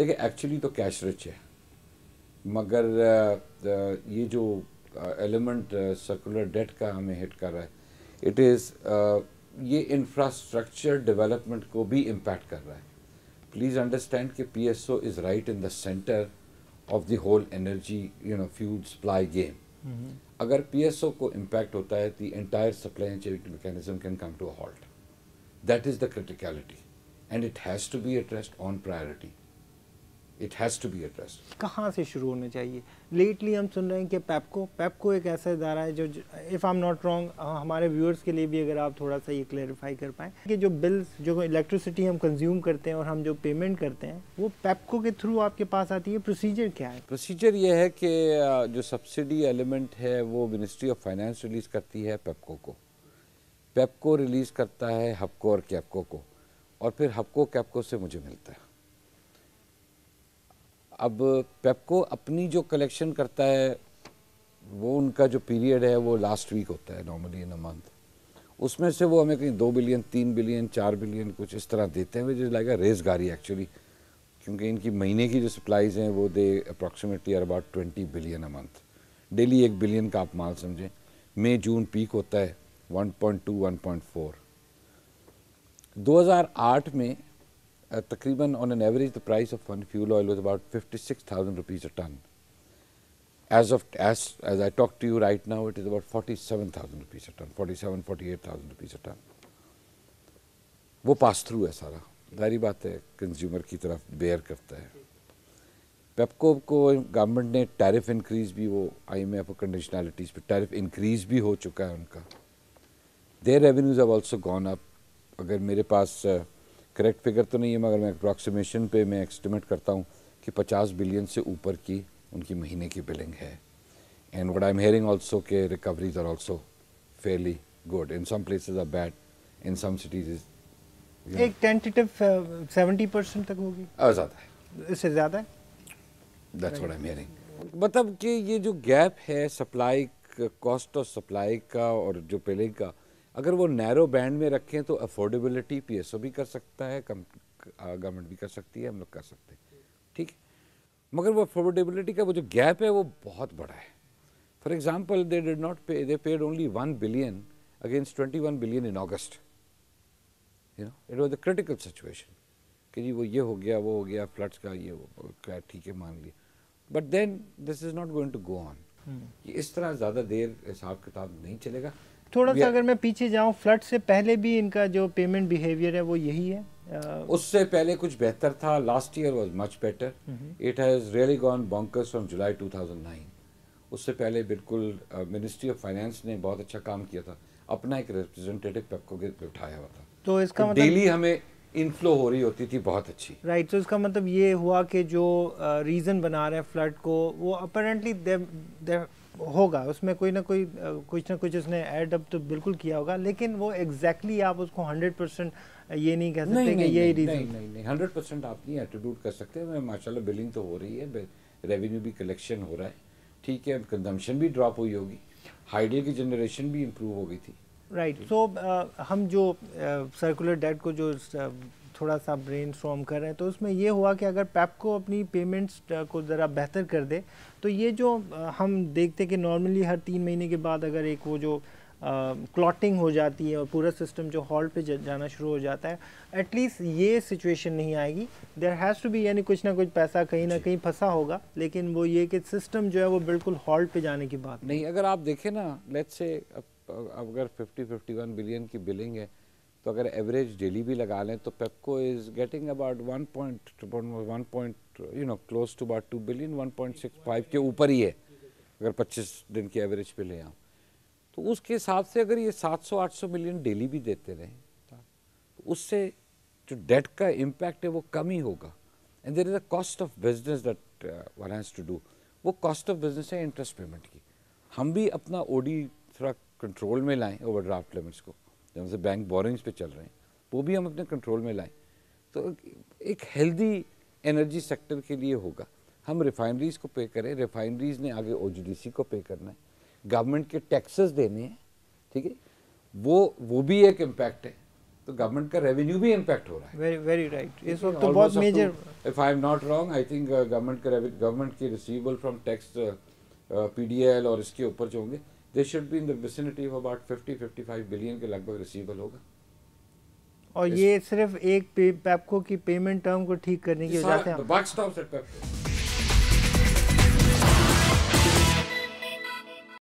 देखिए एक्चुअली तो cash rich है, मगर ये जो एलिमेंट सर्कुलर डेट का हमें हिट कर रहा है, इट इज़ ये इंफ्रास्ट्रक्चर डेवलपमेंट को भी इम्पैक्ट कर रहा है। प्लीज़ अंडरस्टैंड कि PSO is right in the centre of the whole energy fuel supply game. अगर पीएसओ को इम्पैक्ट होता है, the entire supply chain mechanism can come to a halt. That is the criticality and it has to be addressed on priority. It has to be addressed. कहाँ से शुरू होना चाहिए? Lately हम सुन रहे हैं कि पेप्को एक ऐसा इदारा है जो, if I am not wrong, हमारे व्यूअर्स के लिए भी अगर आप थोड़ा सा ये क्लैरिफाई कर पाएँ कि जो बिल्स, जो इलेक्ट्रिसिटी हम कंज्यूम करते हैं और हम जो पेमेंट करते हैं, वो पेप्को के थ्रू आपके पास आती है। प्रोसीजर क्या है? प्रोसीजर ये है कि जो सब्सिडी एलिमेंट है वो मिनिस्ट्री ऑफ फाइनेंस रिलीज़ करती है पेप्को को, पेप्को रिलीज़ करता है हबको और कैप्को को, और फिर हबको कैप्को से मुझे मिलता है। अब पेप्को अपनी जो कलेक्शन करता है वो उनका जो पीरियड है वो लास्ट वीक होता है नॉर्मली इन अ मंथ। उसमें से वो हमें कहीं 2 बिलियन, 3 बिलियन, 4 बिलियन कुछ इस तरह देते हैं, which is like a race गाड़ी एक्चुअली, क्योंकि इनकी महीने की जो सप्लाईज हैं वो they approximately are about 20 billion a month. Daily 1 billion का आप माल समझें। मई जून पीक होता है 1.2, 1.4। 2008 में तकरीबन on an average the price of one fuel oil was about 56,000 rupees a ton. As I talk to you right now, it is about 47,000 rupees a ton, 47, 48,000 rupees a ton. वो pass through है सारा, जाहिर बात है consumer की तरफ bear करता है। पेप्को को गवर्नमेंट ने टैरिफ इंक्रीज भी, वो IMF और कंडीशनैलिटीज़ पे टैरिफ इंक्रीज भी हो चुका है उनका। Their revenues have also gone up. अगर मेरे पास करेक्ट फिगर तो नहीं है, मगर मैं अप्रॉक्सीमेशन पे मैं एस्टिमेट करता हूँ कि 50 बिलियन से ऊपर की उनकी महीने की बिलिंग है। And what I am hearing also के recoveries are also fairly good. In some places are bad, in some cities is एक टेंटेटिव 70% तक होगी, ज़्यादा है, इससे ज़्यादा है। That's what I am hearing. मतलब कि ये जो गैप है सप्लाई, कॉस्ट ऑफ सप्लाई का और जो बिलिंग का, अगर वो नैरो बैंड में रखें तो अफोर्डेबिलिटी पीएसओ भी कर सकता है, गवर्नमेंट भी कर सकती है, हम लोग कर सकते हैं, ठीक है। मगर वो अफोर्डेबिलिटी का वो जो गैप है वो बहुत बड़ा है। For example they did not pay, they paid only 1 billion against 21 billion in August. It was the critical situation कि जी वो ये हो गया, वो हो गया, फ्लड्स का ये वो, क्या ठीक है मान लिया, but then this is not going to go on. इस तरह ज़्यादा देर हिसाब किताब नहीं चलेगा। थोड़ा सा अगर मैं पीछे जाऊं, फ्लड से पहले भी इनका जो पेमेंट बिहेवियर है वो यही है? उससे पहले कुछ बेहतर था। Last year was much better. It has really gone bonkers from जुलाई 2009। उससे पहले बिल्कुल मिनिस्ट्री ऑफ फाइनेंस ने बहुत अच्छा काम किया था, अपना एक रिप्रेजेंटेटिव पेप्को के उठाया हुआ था, तो इसका मतलब डेली हमें इनफ्लो हो रही होती थी बहुत अच्छी। राइट, तो इसका मतलब ये हुआ कि जो रीज़न बना रहे हैं फ्लड को, वो अपेरेंटली होगा, उसमें कोई ना कोई कुछ ना कुछ उसने एड अप तो बिल्कुल किया होगा, लेकिन वो एग्जैक्टली आप उसको 100% ये नहीं कह सकते कि यही रीज़न। नहीं 100% आप नहीं एट्रीब्यूट कर सकते। माशाल्लाह बिलिंग तो हो रही है, रेवेन्यू भी कलेक्शन हो रहा है, ठीक है, कंजम्पशन भी ड्रॉप हुई होगी, हाइडल की जनरेशन भी इम्प्रूव हो गई थी। राइट, सो हम जो सर्कुलर डेट को जो थोड़ा सा ब्रेनस्टॉर्म कर रहे हैं, तो उसमें ये हुआ कि अगर पेप्को अपनी पेमेंट्स को ज़रा बेहतर कर दे, तो ये जो हम देखते कि नॉर्मली हर 3 महीने के बाद अगर एक वो जो क्लॉटिंग हो जाती है और पूरा सिस्टम जो हॉल्ट पे जाना शुरू हो जाता है, एटलीस्ट ये सिचुएशन नहीं आएगी। देयर हैज़ टू बी, यानी कुछ ना कुछ पैसा कहीं ना कहीं फंसा होगा, लेकिन वो ये कि सिस्टम जो है वो बिल्कुल हॉल्ट पे जाने की बात नहीं। अगर आप देखें ना, लेट्स से अगर 51 बिलियन की बिलिंग है, तो अगर एवरेज डेली भी लगा लें तो PEPCO is getting about 1 close to about 2 billion, 1.65 के ऊपर ही है अगर 25 दिन की एवरेज पे ले आऊँ। तो उसके हिसाब से अगर ये 700-800 मिलियन डेली भी देते रहें तो उससे जो डेट का इम्पैक्ट है वो कम ही होगा। And there is a cost of business that one has to do. वो कॉस्ट ऑफ बिजनेस है इंटरेस्ट पेमेंट की। हम भी अपना ओडी थोड़ा कंट्रोल में लाएं, ओवरड्राफ्ट लिमिट्स को जहाँ से बैंक बोरिंग्स पे चल रहे हैं वो भी हम अपने कंट्रोल में लाएं, तो एक हेल्दी एनर्जी सेक्टर के लिए होगा। हम रिफाइनरीज को पे करें, रिफाइनरीज ने आगे OGDC को पे करना है, गवर्नमेंट के टैक्सेस देने हैं, ठीक है, वो भी एक इम्पैक्ट है। तो गवर्नमेंट का रेवेन्यू भी इम्पैक्ट हो रहा है। Very very right. इस वक्त तो बहुत major, if I am not wrong, I think government के रिसीवेबल फ्रॉम टैक्स पीडीएल और इसके ऊपर जो होंगे, they should be in the vicinity of about 50-55 billion के लगभग रिसीवेबल होगा। और ये सिर्फ एक पेप्को की पेमेंट टर्म को ठीक करने की वजह से बक स्टॉप्स एट पेप्को।